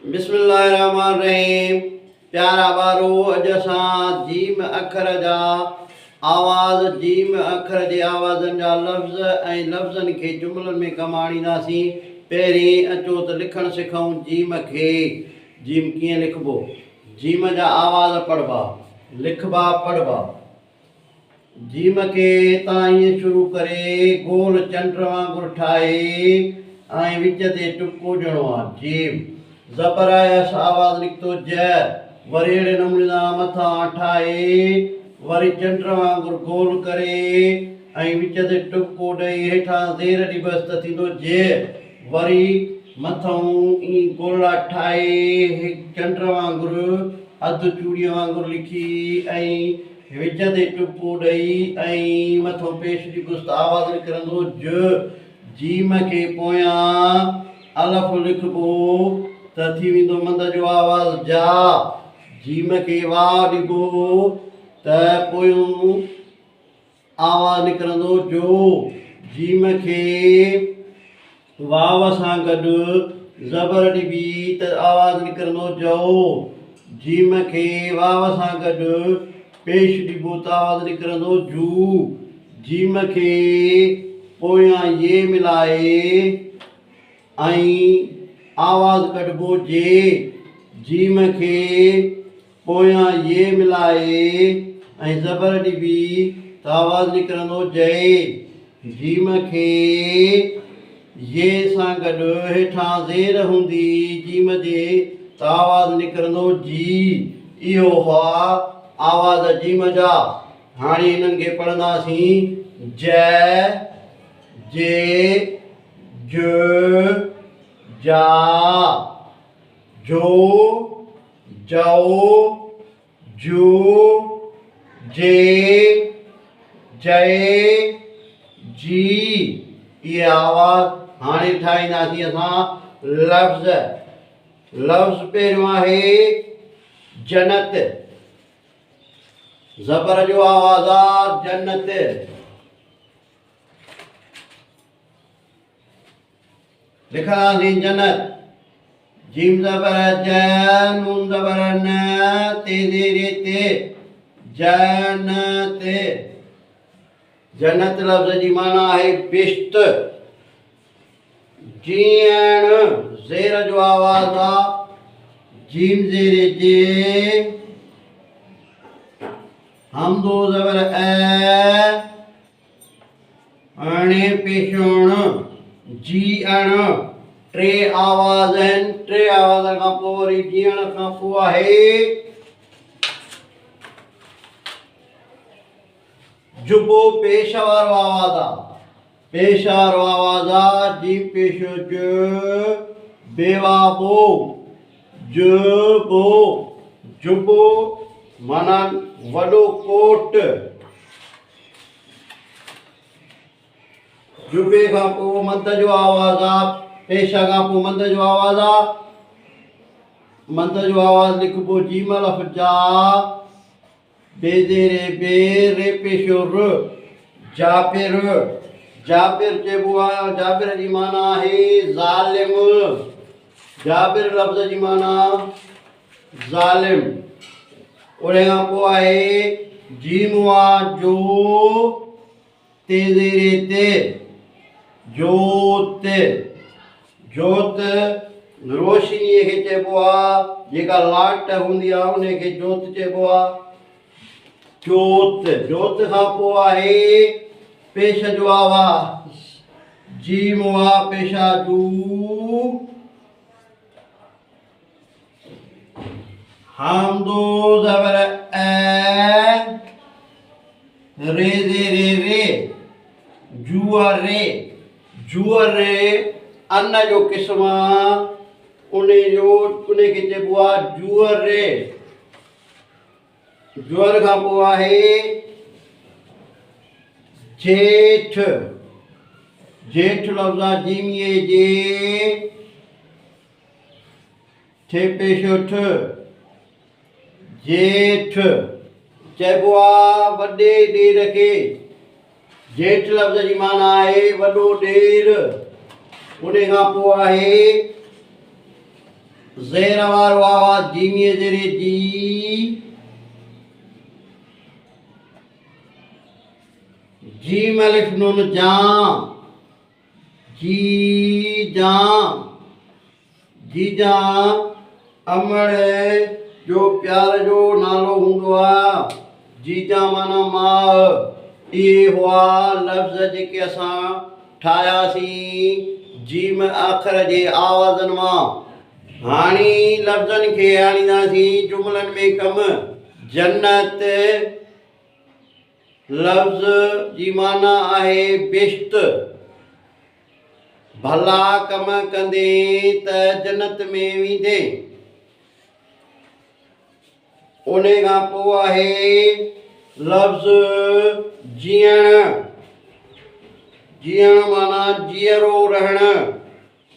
बिस्मिल्लाहिर्रहमानिर्रहीम। प्यारा बारो अज असां जीम अखर जा आवाज़, जीम अखर जे आवाज़नि जा लफ़्ज़ ऐं लफ़्ज़नि खे जुमलनि में कमु आणींदासीं। पहिरीं अचो त लिखणु सिखूं जीम खे। जीम कीअं लिखिबो? जीम जा आवाज़ पढ़बा, लिखबा, पढ़बा। जीम खे तव्हां ईअं शुरू करे गोल चंड वांगुरु ठाहे ऐं विच ते टुको ॾियणो आहे। जीम ज़बर एस आवाज़ निकितो ज, वरी अहिड़े नमूने सां मथां ठाहे वरी चंड वांगुरु गोल करे ऐं विच ते टुको ॾेई हेठां ज़ेर ॾिबसि त थींदो जे। वरी मथां ईअं गोला ठाहे चंड वांगुरु अधु चूड़ीअ वांगुरु लिखी ऐं विच ते टुको ॾेई ऐं मथां पेश ॾिबसि त आवाज़ निकिरंदो ज। जीम खे पोयां अलफ लिखिबो त थी वेंदो मंद जो आवाज़ जा। जीम खे वाह ॾिबो त पोयों आवाज़ निकिरंदो जो। जीम खे वाव सां गॾु ज़बर ॾिबी त आवाज़ निकिरंदो जो। जीम खे वाव सां गॾु पेश ॾिबो त आवाज़ निकिरंदो जू। जीम खे पोयां ये मिलाए ऐं आवाज़ कढिबो जे। जीम खे पोयां ये मिलाए ऐं ज़बर ॾिबी त आवाज़ निकिरंदो जय। जीम खे ये सां गॾु हेठां ज़ेर हूंदी जीम जे त आवाज़ निकिरंदो जी। इहो हुआ आवाज़ जीम जा। हाणे हिननि खे पढ़ंदासीं। ज, जे, ज, जा, जो, जओ, जू, जे, जय, जी। ये आवाज़ हाणे ठाहींदासीं असां लफ़्ज़। लफ़्ज़ पहिरियों आहे जन्नत। ज़बर जो आवाज़ आहे जन्नत। लिखंदासीं जन्नत। जीम ज़बर ज, नून ज़बर न, ते ज़ेर ते, जन्नत। जन्नत लफ़्ज़ जी माना आहे बिश्त। जीअण ज़ेर जो आवाज़ आहे जीम ज़ेर जे। हमदो ज़बर ए, अणे पेशोण जी अण। टे आवाज़ आहिनि। टे आवाज़ खां पोइ वरी जीअण खां पोइ आहे जुबो। पेश वारो आवाज़ आहे। पेश वारो आवाज़ आहे जीम पेश ज, बेवा बो, जुबो। जुबो माना वॾो कोट। जुबे खां पोइ मद जो आवाज़ आहे। पेश खां पोइ मद जो आवाज़ आहे। मद जो आवाज़ लिखिबो जीम लफ़्ज़ जा। बेज़ेरे बे, रे पेशो र, जाबिर। जाबिर चइबो आहे। जाबिर जी माना आहे ज़ालिम। जाबिर लफ़्ज़ जी माना ज़ालिम। उन खां पोइ आहे जीम वा जो, ते ज़ेरे ते, जोत। जोत रोशनीअ खे चइबो आहे। जेका लाट हूंदी आहे उन खे जोत चइबो आहे। जोत। जोत खां पोइ आहे पेश जो आवाज़ जीम वा पेशा जू। हमदो ज़बर ए, रे ज़ेरे रे, जुअरे। जुअरे अन्न जो क़िस्म आहे। उन खे चइबो आहे जुअरे। जुअर खां पोइ आहे जेठ। जेठ लफ़्ज़ आहे जीमीअ जे, ठे पेशो ठ, जेठ। चइबो आहे वॾे ॾेर खे। जेठ लफ़्ज़ जी माना आहे वॾो ॾेर। उन खां पोइ आहे ज़ेर वारो आवाज़ जीमीअ ज़ेरे जी, जीम अलिफ नून जां, जी जां, जी जां अमड़ जो प्यार जो नालो हूंदो आहे। जीजा माना माउ। इहे हुआ लफ़्ज़ जेके असां ठाहियासीं जीम अखर जे आवाज़नि मां। हाणे लफ़्ज़नि खे आणींदासीं जुमलनि में कमु। जन्नत लफ़्ज़ जी माना आहे बिश्त। भला कम कंदे त जन्नत में वेंदे। उन खां पोइ आहे लफ़्ज़ जीअण। जीअण माना जीअरो रहणु।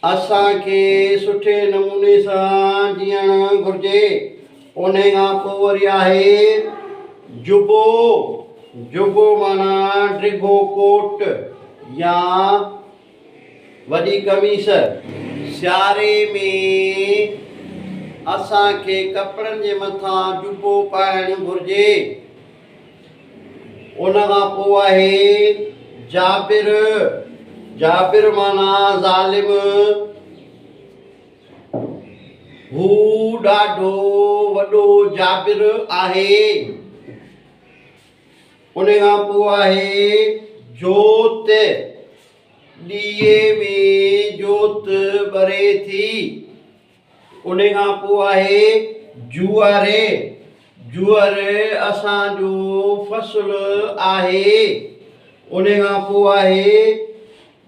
असांखे सुठे नमूने सां जीअणु घुरिजे। उन खां पोइ वरी आहे जुबो। जुबो माना डिघो कोट या वॾी कमीस। सियारे में असांखे कपिड़नि जे मथां जुबो पाइणु घुरिजे। उन खां पोइ आहे जाबिर। जाबिर माना ज़ालिम। हू ॾाढो वॾो जाबिर आहे। उन खां पोइ आहे जोत। ॾीए में जोत ॿरे थी। उन खां पोइ आहे जुअरे। जुअर असांजो फ़सुलु आहे। उन खां पोइ आहे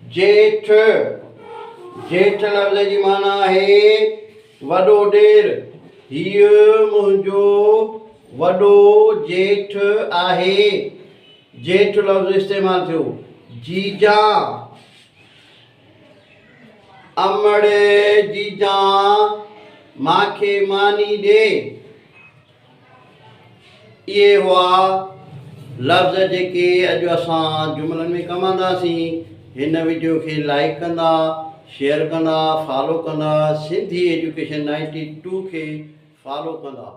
जेठ। जेठ लफ़्ज़ जी माना आहे वॾो ॾेर। हीउ मुंहिंजो वॾो जेठ आहे। जेठ लफ़्ज़ इस्तेमालु थियो। जीजा अमड़ जीजा मांखे मानी ॾे। इहे हुआ लफ़्ज़ जेके अॼु असां जुमलनि में कमु आंदासीं। हिन वीडियो खे लाइक कंदा, शेयर कंदा, फॉलो कंदा। सिंधी एजुकेशन 92 खे फॉलो कंदा।